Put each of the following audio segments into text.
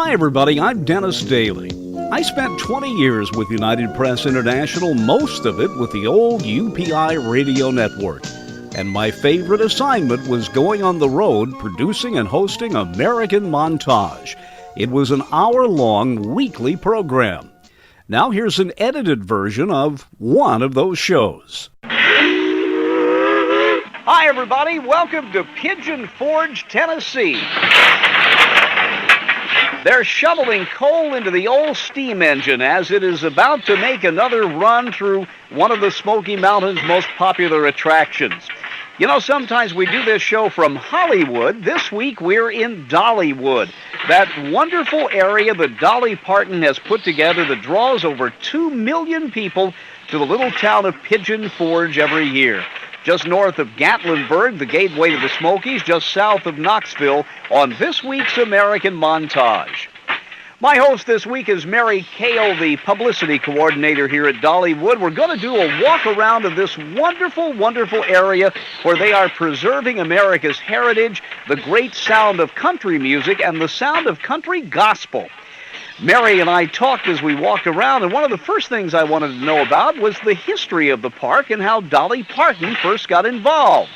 Hi everybody, I'm Dennis Daly. I spent 20 years with United Press International, most of it with the old UPI Radio Network. And my favorite assignment was going on the road producing and hosting American Montage. It was an hour-long weekly program. Now here's an edited version of one of those shows. Hi everybody, welcome to Pigeon Forge, Tennessee. They're shoveling coal into the old steam engine as it is about to make another run through one of the Smoky Mountains' most popular attractions. You know, sometimes we do this show from Hollywood. This week we're in Dollywood, that wonderful area that Dolly Parton has put together that draws over 2 million people to the little town of Pigeon Forge every year. Just north of Gatlinburg, the gateway to the Smokies, just south of Knoxville, on this week's American Montage. My host this week is Mary Kale, the publicity coordinator here at Dollywood. We're going to do a walk around of this wonderful, wonderful area where they are preserving America's heritage, the great sound of country music, and the sound of country gospel. Mary and I talked as we walked around, and one of the first things I wanted to know about was the history of the park and how Dolly Parton first got involved.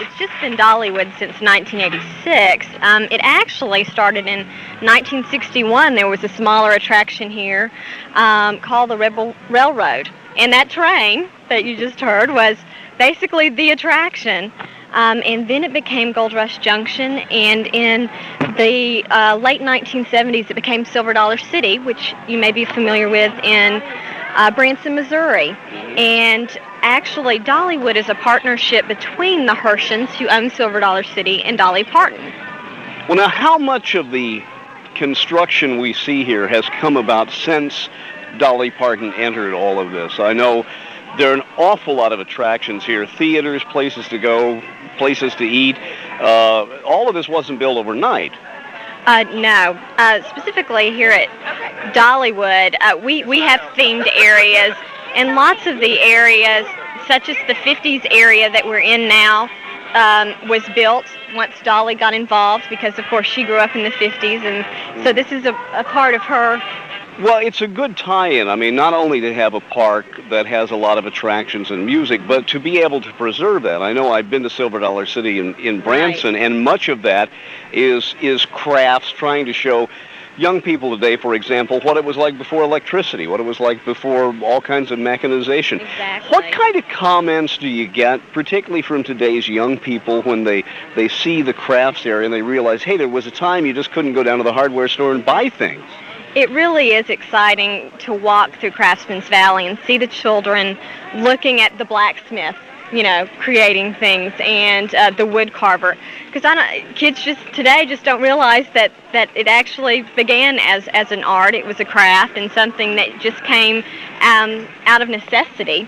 It's just been Dollywood since 1986. It actually started in 1961. There was a smaller attraction here called the Rebel Railroad. And that train that you just heard was basically the attraction. And then it became Gold Rush Junction, and in the late 1970s it became Silver Dollar City, which you may be familiar with in Branson, Missouri. And actually Dollywood is a partnership between the Hershans, who own Silver Dollar City, and Dolly Parton. Well, now, how much of the construction we see here has come about since Dolly Parton entered all of this? I know there are an awful lot of attractions here, theaters, places to go, places to eat. All of this wasn't built overnight. No. Specifically here at Dollywood, we have themed areas, and lots of the areas, such as the 50s area that we're in now, was built once Dolly got involved, because, of course, she grew up in the 50s, and so this is a part of her. Well, it's a good tie-in. I mean, not only to have a park that has a lot of attractions and music, but to be able to preserve that. I know I've been to Silver Dollar City in Branson, right, and much of that is crafts, trying to show young people today, for example, what it was like before electricity, what it was like before all kinds of mechanization. Exactly. What kind of comments do you get, particularly from today's young people, when they see the crafts area and they realize, hey, there was a time you just couldn't go down to the hardware store and buy things? It really is exciting to walk through Craftsman's Valley and see the children looking at the blacksmith, you know, creating things, and the wood carver. Because kids today just don't realize that it actually began as an art. It was a craft and something that just came out of necessity.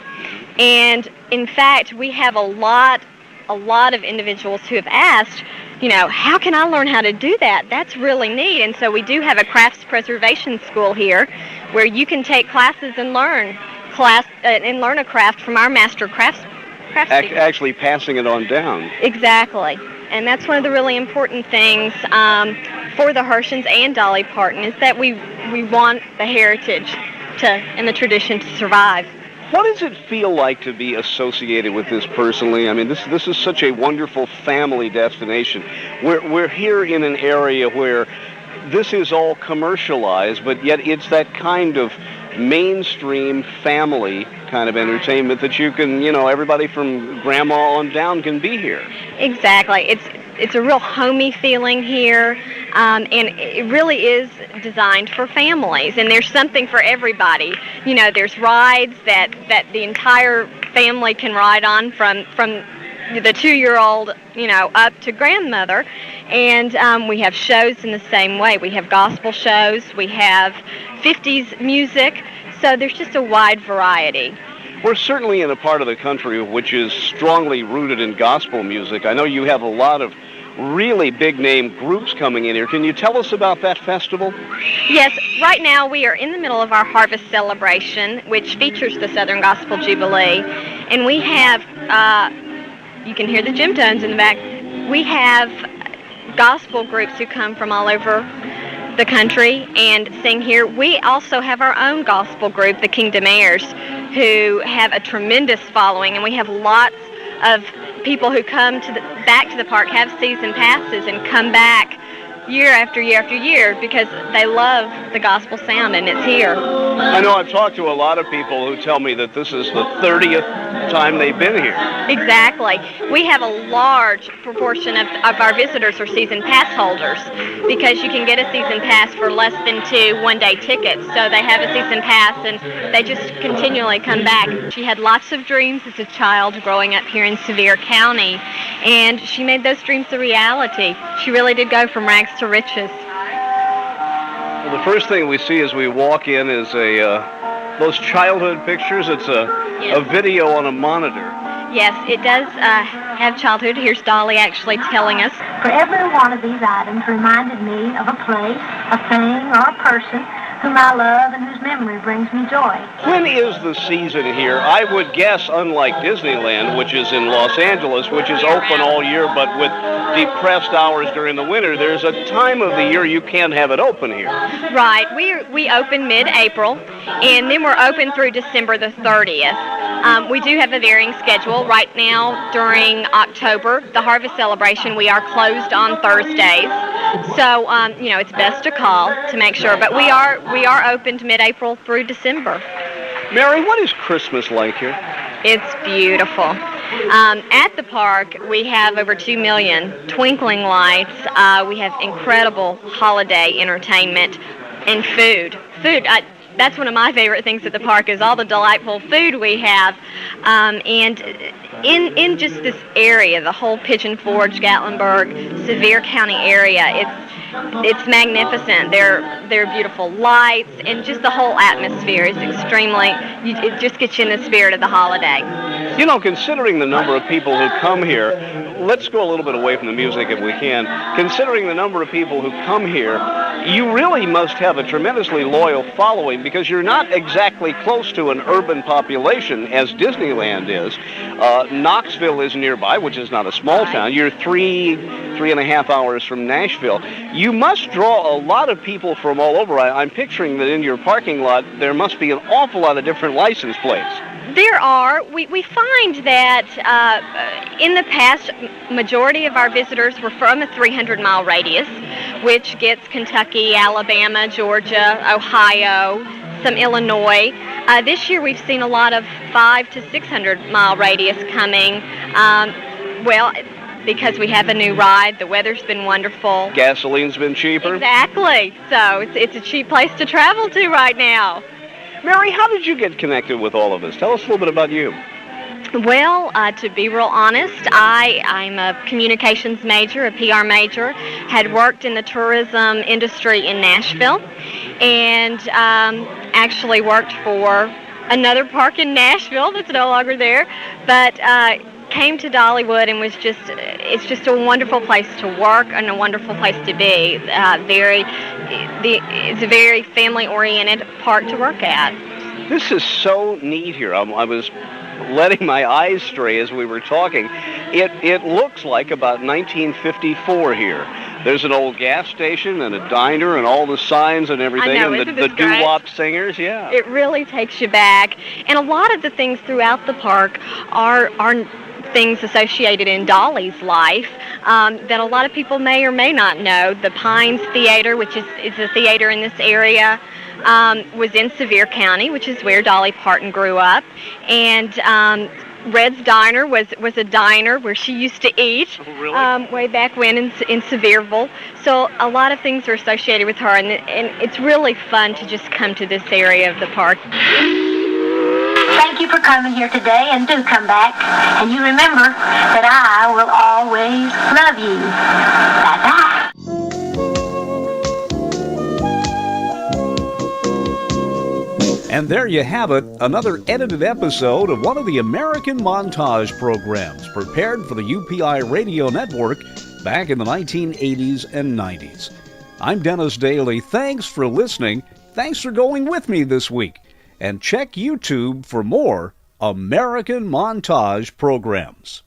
And in fact, we have a lot of individuals who have asked, you know, how can I learn how to do that? That's really neat. And so we do have a crafts preservation school here where you can take classes and learn a craft from our master crafts Actually passing it on down. Exactly. And that's one of the really important things for the Hershans and Dolly Parton, is that we want the heritage and the tradition to survive. What does it feel like to be associated with this personally? I mean, this is such a wonderful family destination. We're here in an area where this is all commercialized, but yet it's that kind of mainstream family kind of entertainment that you can, you know, everybody from grandma on down can be here. Exactly. It's a real homey feeling here, and it really is designed for families, and there's something for everybody. You know, there's rides that the entire family can ride on, from the 2-year-old, you know, up to grandmother, and we have shows in the same way. We have gospel shows, we have 50s music, so there's just a wide variety. We're certainly in a part of the country which is strongly rooted in gospel music. I know you have a lot of really big-name groups coming in here. Can you tell us about that festival? Yes, right now we are in the middle of our harvest celebration, which features the Southern Gospel Jubilee, and we have, you can hear the gym tones in the back, we have gospel groups who come from all over the country and sing here. We also have our own gospel group, the Kingdom Heirs, who have a tremendous following, and we have lots of people who come back to the park, have season passes, and come back year after year after year because they love the gospel sound, and it's here. I know I've talked to a lot of people who tell me that this is the 30th time they've been here. Exactly. We have a large proportion of our visitors are season pass holders because you can get a season pass for less than 2 one-day tickets. So they have a season pass and they just continually come back. She had lots of dreams as a child growing up here in Sevier County, and she made those dreams a reality. She really did go from rags to riches. Well, the first thing we see as we walk in is those childhood pictures. It's a video on a monitor. Yes, it does have childhood. Here's Dolly actually telling us. For every one of these items reminded me of a place, a thing, or a person whom I love and whose memory brings me joy. When is the season here? I would guess, unlike Disneyland, which is in Los Angeles, which is open all year, but with depressed hours during the winter, there's a time of the year you can't have it open here. Right. We open mid-April, and then we're open through December the 30th. We do have a varying schedule. Right now, during October, the harvest celebration, we are closed on Thursdays. So, it's best to call to make sure. But we are opened mid-April through December. Mary, what is Christmas like here? It's beautiful. At the park, we have over 2 million twinkling lights. We have incredible holiday entertainment and food. That's one of my favorite things at the park is all the delightful food we have. And in just this area, the whole Pigeon Forge, Gatlinburg, Sevier County area, it's magnificent. They're beautiful lights, and just the whole atmosphere is extremely, it just gets you in the spirit of the holiday. Considering the number of people who come here, let's go a little bit away from the music if we can. Considering the number of people who come here, you really must have a tremendously loyal following because you're not exactly close to an urban population as Disneyland is. Knoxville is nearby, which is not a small town. You're 3.5 hours from Nashville. You must draw a lot of people from all over. I'm picturing that in your parking lot there must be an awful lot of different license plates. There are. We find that in the past, majority of our visitors were from a 300-mile radius, which gets Kentucky, Alabama, Georgia, Ohio, some Illinois. This year we've seen a lot of 500 to 600-mile radius coming. Because we have a new ride, the weather's been wonderful. Gasoline's been cheaper. Exactly. So it's a cheap place to travel to right now. Mary, how did you get connected with all of this? Tell us a little bit about you. Well, to be real honest, I'm a communications major, a PR major, had worked in the tourism industry in Nashville, and actually worked for another park in Nashville that's no longer there, but came to Dollywood and it's just a wonderful place to work and a wonderful place to be. It's a very family-oriented park to work at. This is so neat here. I was letting my eyes stray as we were talking. It looks like about 1954 here. There's an old gas station and a diner and all the signs and everything, and the doo-wop singers, yeah. It really takes you back. And a lot of the things throughout the park are things associated in Dolly's life that a lot of people may or may not know. The Pines Theater, which is a theater in this area, was in Sevier County, which is where Dolly Parton grew up. And Red's Diner was a diner where she used to eat. Oh, really? Way back when in Sevierville. So a lot of things are associated with her, and it's really fun to just come to this area of the park. Thank you for coming here today, and do come back. And you remember that I will always love you. Bye-bye. And there you have it, another edited episode of one of the American Montage programs prepared for the UPI Radio Network back in the 1980s and 90s. I'm Dennis Daly. Thanks for listening. Thanks for going with me this week. And check YouTube for more American Montage programs.